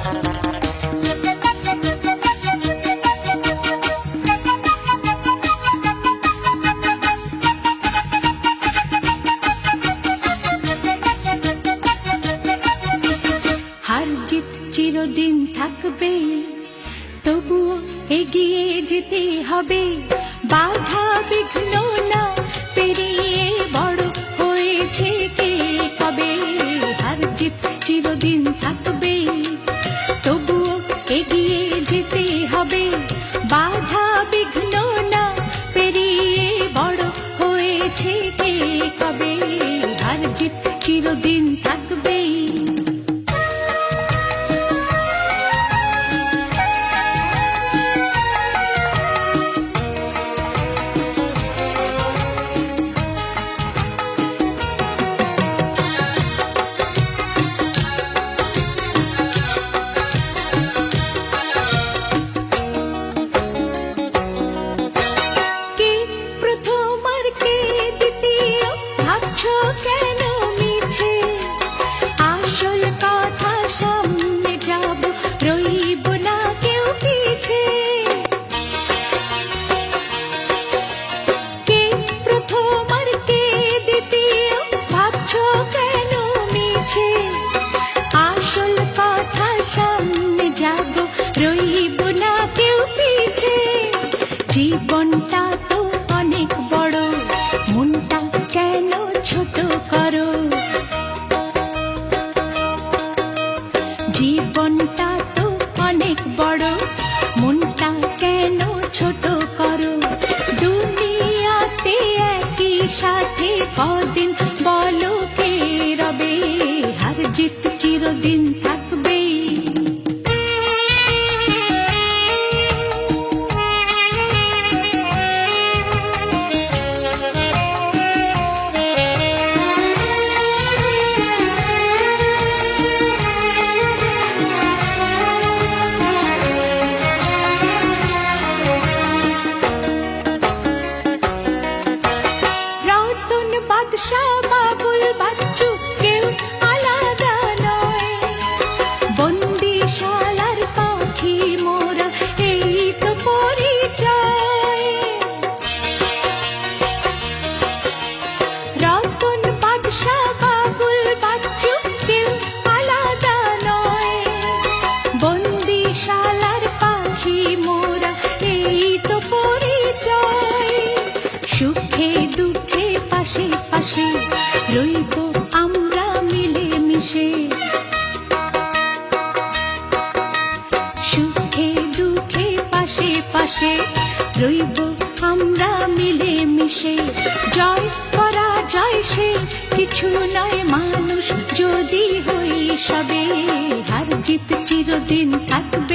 হার জিত চিরদিন থাকবে, তবুও এগিয়ে যেতে হবে। বাধা বিঘ্ন না পেরিয়ে বড় হয়েছে কে কবে। হার জিত চিরদিন থাকবে, তবুও এগিয়ে যেতে হবে। বাধা বিঘ্ন না পেরিয়ে বড় হয়েছে কে কবে। হার জিত চিরদিন থাকবে। কেন মিছে আসল কথা সামনে যাব, রইব না কেউ পিছে। কে প্রথম আর কে দ্বিতীয় ভাবছো কেন মিছে। আসল কথা সামনে যাব, রইব না কেউ পিছে। জীবনটা তো অনেক বড়, মনটা কেন ছোট করো। জীবনটা তো অনেক বড়, মনটা কেন ছোট করো। দুনিয়াতে একই সাথে কদিন বলো কে রবে। হার জিত চিরদিন থাকবে। বাদশা বাবুল বাচ্চু কেউ আলাদা নয়। বন্দিশালার পাখি মোরা, এই তো পরিচয়। রতন বাদশা বাবুল বাচ্চু কেউ আলাদা নয়। বন্দিশালার পাখি মোরা, এই তো পরিচয়। সুখে দুঃখে পাশে পাশে রইব আমরা মিলে মিশে। সুখে দুঃখে পাশে পাশে রইব আমরা মিলে মিশে। জয় পরাজয় সে কিছু নয়, মানুষ যদি হই সবে। হার জিত চিরদিন থাকবে।